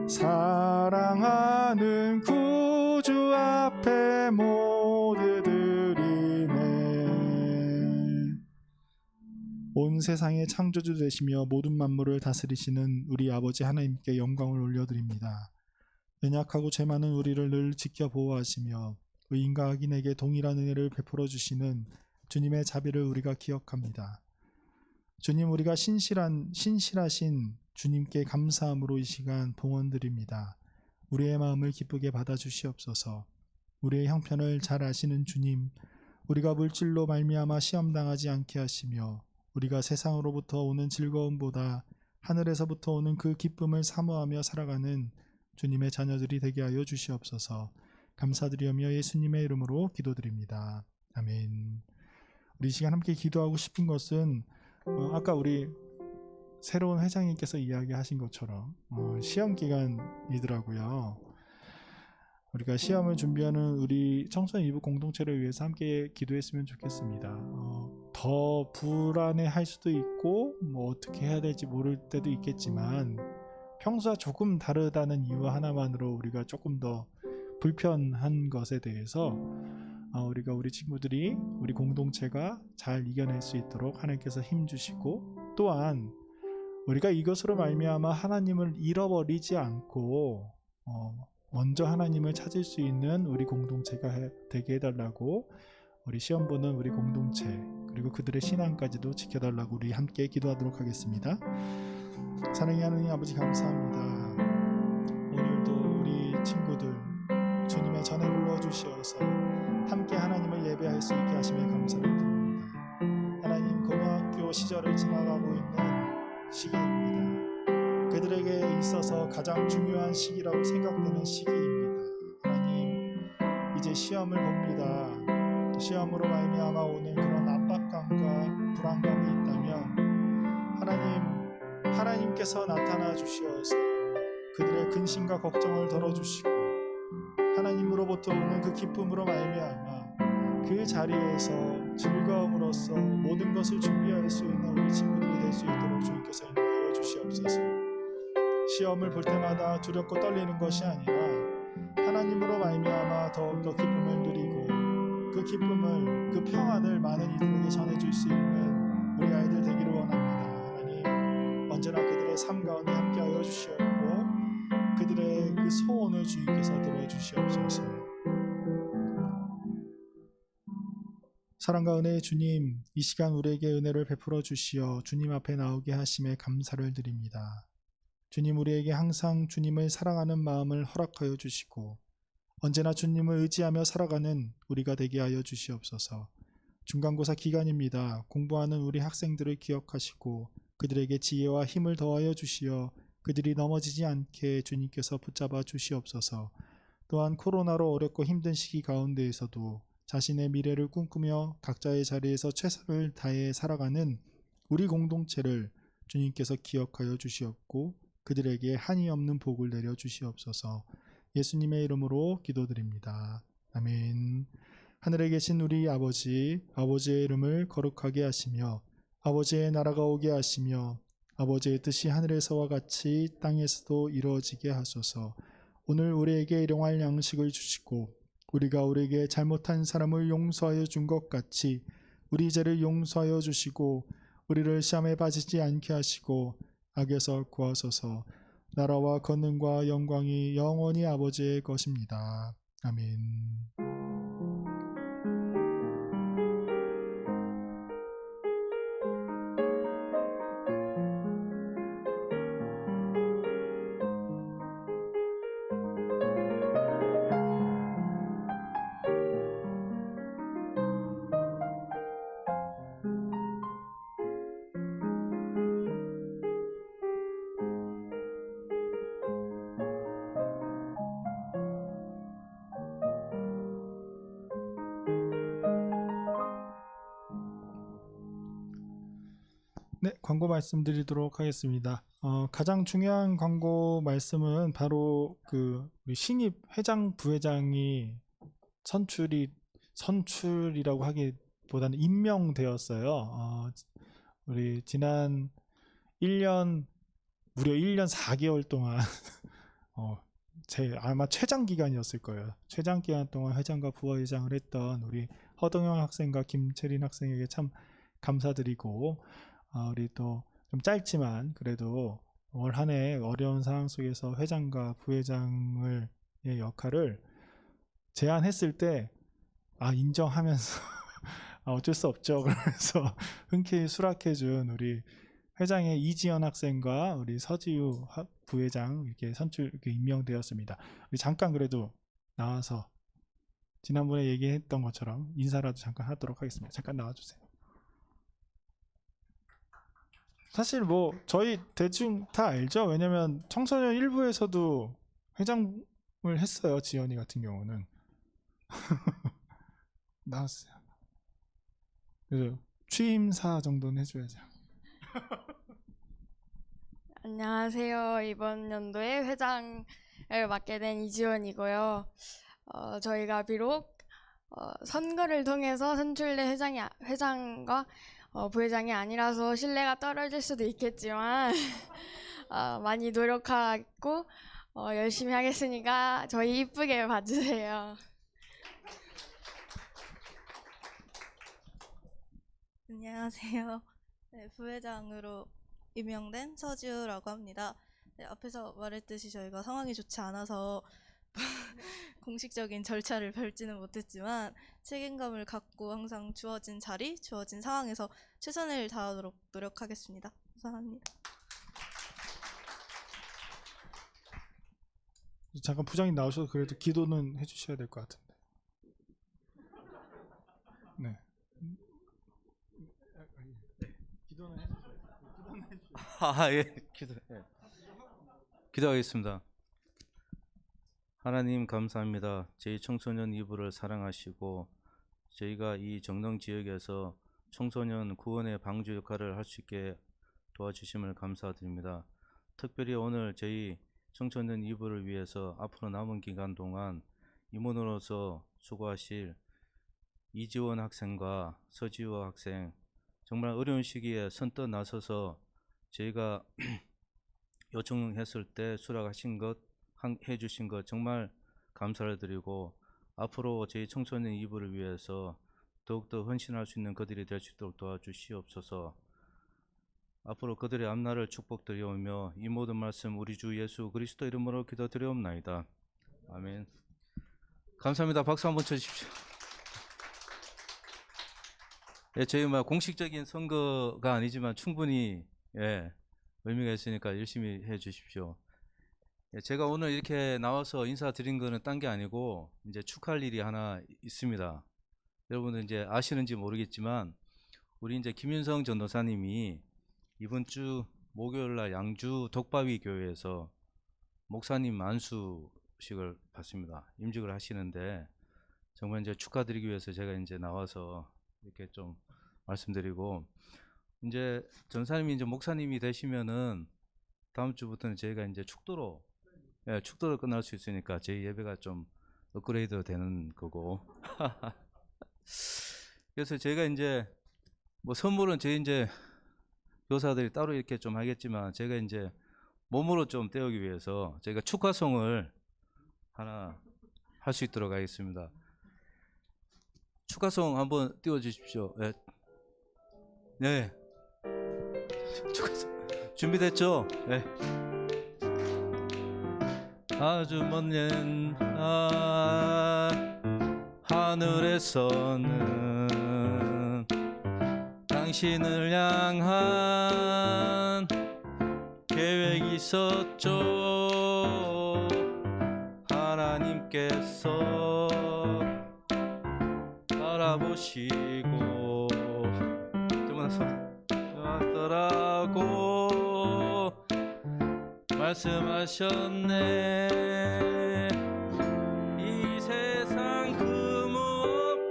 사랑하는 구주 앞에 모두 드리네. 온 세상의 창조주 되시며 모든 만물을 다스리시는 우리 아버지 하나님께 영광을 올려드립니다. 연약하고 죄 많은 우리를 늘 지켜 보호하시며 의인과 악인에게 동일한 은혜를 베풀어 주시는 주님의 자비를 우리가 기억합니다. 주님, 우리가 신실하신 주님께 감사함으로 이 시간 봉헌드립니다. 우리의 마음을 기쁘게 받아주시옵소서. 우리의 형편을 잘 아시는 주님, 우리가 물질로 말미암아 시험당하지 않게 하시며 우리가 세상으로부터 오는 즐거움보다 하늘에서부터 오는 그 기쁨을 사모하며 살아가는 주님의 자녀들이 되게 하여 주시옵소서. 감사드리며 예수님의 이름으로 기도드립니다. 아멘. 우리 이 시간 함께 기도하고 싶은 것은 아까 우리 새로운 회장님께서 이야기하신 것처럼 시험 기간이더라고요. 우리가 시험을 준비하는 우리 청소년 이부 공동체를 위해서 함께 기도했으면 좋겠습니다. 더 불안해할 수도 있고 어떻게 해야 될지 모를 때도 있겠지만 평소와 조금 다르다는 이유 하나만으로 우리가 조금 더 불편한 것에 대해서 우리가 우리 친구들이 우리 공동체가 잘 이겨낼 수 있도록 하나님께서 힘주시고, 또한 우리가 이것으로 말미암아 하나님을 잃어버리지 않고 먼저 하나님을 찾을 수 있는 우리 공동체가 되게 해달라고, 우리 시험 보는 우리 공동체 그리고 그들의 신앙까지도 지켜달라고 우리 함께 기도하도록 하겠습니다. 사랑의 하나님 아버지, 감사합니다. 오늘도 우리 친구들 주님의 전에 불러주시어서 함께 하나님을 예배할 수 있게 하심에 감사를 드립니다. 하나님, 고등학교 시절을 지나가고 있는 시기입니다. 그들에게 있어서 가장 중요한 시기라고 생각되는 시기입니다. 하나님, 이제 시험을 봅니다. 시험으로 말미암아 오는 그런 압박감과 불안감이 있다면 하나님께서 나타나 주시어서 그들의 근심과 걱정을 덜어주시고 하나님으로부터 오는 그 기쁨으로 말미암아 그 자리에서 즐거움으로써 모든 것을 준비할 수 있는 우리 친구들이 될 수 있도록 주님께서 인도하여 주시옵소서. 시험을 볼 때마다 두렵고 떨리는 것이 아니라 하나님으로 말미암아 더욱더 기쁨을 누리고 그 기쁨을, 그 평안을 많은 이들에게 전해줄 수 있는 우리 아이들 되기를 원합니다. 하나님, 언제나 그들의 삶 가운데 함께하여 주시옵고 그들의 그 소원을 주님께서 들어주시옵소서. 사랑과 은혜의 주님, 이 시간 우리에게 은혜를 베풀어 주시어 주님 앞에 나오게 하심에 감사를 드립니다. 주님, 우리에게 항상 주님을 사랑하는 마음을 허락하여 주시고 언제나 주님을 의지하며 살아가는 우리가 되게 하여 주시옵소서. 중간고사 기간입니다. 공부하는 우리 학생들을 기억하시고 그들에게 지혜와 힘을 더하여 주시어 그들이 넘어지지 않게 주님께서 붙잡아 주시옵소서. 또한 코로나로 어렵고 힘든 시기 가운데에서도 자신의 미래를 꿈꾸며 각자의 자리에서 최선을 다해 살아가는 우리 공동체를 주님께서 기억하여 주시옵고 그들에게 한이 없는 복을 내려 주시옵소서. 예수님의 이름으로 기도드립니다. 아멘. 하늘에 계신 우리 아버지의 이름을 거룩하게 하시며 아버지의 나라가 오게 하시며 아버지의 뜻이 하늘에서와 같이 땅에서도 이루어지게 하소서. 오늘 우리에게 일용할 양식을 주시고 우리가 우리에게 잘못한 사람을 용서하여 준 것 같이 우리 죄를 용서하여 주시고 우리를 시험에 빠지지 않게 하시고 악에서 구하소서. 나라와 권능과 영광이 영원히 아버지의 것입니다. 아멘. 네, 광고 말씀드리도록 하겠습니다. 가장 중요한 광고 말씀은 바로 우리 신입 회장, 부회장이 선출이라고 하기보다는 임명되었어요. 우리 지난 무려 1년 4개월 동안 아마 최장 기간이었을 거예요. 최장 기간 동안 회장과 부회장을 했던 우리 허동영 학생과 김채린 학생에게 참 감사드리고, 우리 또 좀 짧지만 그래도 올 한 해 어려운 상황 속에서 회장과 부회장의 역할을 제안했을 때 인정하면서 어쩔 수 없죠. 그러면서 흔쾌히 수락해준 우리 회장의 이지연 학생과 우리 서지우 부회장 이렇게 이렇게 임명되었습니다. 우리 잠깐 그래도 나와서 지난번에 얘기했던 것처럼 인사라도 잠깐 하도록 하겠습니다. 잠깐 나와주세요. 사실 뭐 저희 대충 다 알죠. 왜냐면 청소년 1부에서도 회장을 했어요. 지연이 같은 경우는. 나왔어요. 그래서 취임사 정도는 해줘야죠. 안녕하세요. 이번 연도에 회장을 맡게 된 이지원이고요. 저희가 비록 선거를 통해서 선출된 회장과 부회장이 아니라서 신뢰가 떨어질 수도 있겠지만 많이 노력하고 열심히 하겠으니까 저희 이쁘게 봐주세요. 안녕하세요. 네, 부회장으로 임명된 서지우라고 합니다. 네, 앞에서 말했듯이 저희가 상황이 좋지 않아서 공식적인 절차를 밟지는 못했지만 책임감을 갖고 항상 주어진 자리, 주어진 상황에서 최선을 다하도록 노력하겠습니다. 감사합니다. 잠깐 부장님 나오셔서 그래도 기도는 해주셔야 될 것 같은데. 네. 기도는 해주세요. 예, 기도하겠습니다. 하나님 감사합니다. 저희 청소년 이부를 사랑하시고 저희가 이 정릉 지역에서 청소년 구원의 방주 역할을 할 수 있게 도와주심을 감사드립니다. 특별히 오늘 저희 청소년 이부를 위해서 앞으로 남은 기간 동안 임원으로서 수고하실 이지원 학생과 서지우 학생, 정말 어려운 시기에 선뜻 나서서 저희가 요청했을 때 수락하신 것, 해주신 것 정말 감사를 드리고 앞으로 저희 청소년 이부를 위해서 더욱더 헌신할 수 있는 그들이 될 수 있도록 도와주시옵소서. 앞으로 그들의 앞날을 축복드리오며 이 모든 말씀 우리 주 예수 그리스도 이름으로 기도드리옵나이다. 아멘. 감사합니다. 박수 한번 쳐주십시오. 예, 저희 공식적인 선거가 아니지만 충분히 의미가 있으니까 열심히 해 주십시오. 예, 제가 오늘 이렇게 나와서 인사드린 거는 딴 게 아니고 이제 축하할 일이 하나 있습니다. 여러분들 이제 아시는지 모르겠지만 우리 이제 김윤성 전도사님이 이번 주 목요일 날 양주 독바위 교회에서 목사님 만수식을 받습니다. 임직을 하시는데 정말 이제 축하드리기 위해서 제가 이제 나와서 이렇게 좀 말씀드리고, 이제 전사님이 이제 목사님이 되시면은 다음 주부터는 저희가 이제 축도로 끝날 수 있으니까 저희 예배가 좀 업그레이드 되는 거고. 그래서 저희가 이제 뭐 선물은 저희 이제 교사들이 따로 이렇게 좀 하겠지만 제가 이제 몸으로 좀 때우기 위해서 저희가 축하송을 하나 할 수 있도록 하겠습니다. 축하송 한번 띄워주십시오. 네. 네. 축하송 준비됐죠? 네. 아주 먼 하늘에서는 당신을 향한 계획이 있었죠. 하나님께서 바라보시고 왔더라고 말씀하셨네. 이 세상 그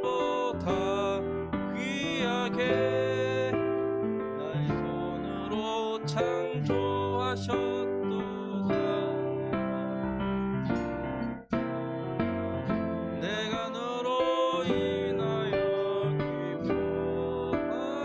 무엇보다 귀하게 나의 손으로 창조하셨도다. 내가 너로 인하여 기뻐하노라.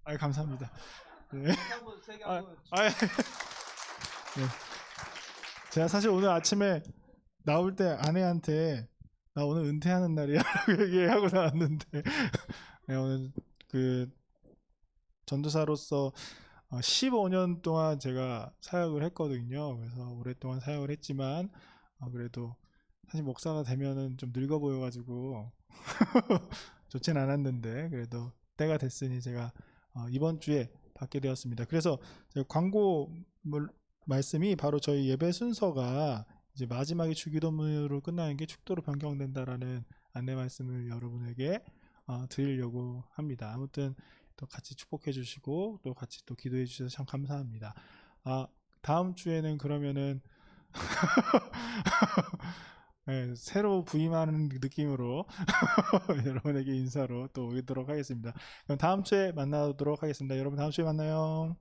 아, 감사합니다. 네. 네. 제가 사실 오늘 아침에 나올 때 아내한테 나 오늘 은퇴하는 날이야라고 얘기하고 나왔는데 네, 오늘 그 전도사로서 15년 동안 제가 사역을 했거든요. 그래서 오랫동안 사역을 했지만 그래도 사실 목사가 되면은 좀 늙어 보여가지고 좋진 않았는데 그래도 때가 됐으니 제가 이번 주에 받게 되었습니다. 그래서 제가 광고 말씀이 바로 저희 예배 순서가 이제 마지막에 주기도문으로 끝나는 게 축도로 변경된다라는 안내 말씀을 여러분에게 드리려고 합니다. 아무튼 또 같이 축복해 주시고 또 같이 또 기도해 주셔서 참 감사합니다. 다음 주에는 그러면은 네, 새로 부임하는 느낌으로 여러분에게 인사로 또 오도록 하겠습니다. 그럼 다음 주에 만나도록 하겠습니다. 여러분 다음 주에 만나요.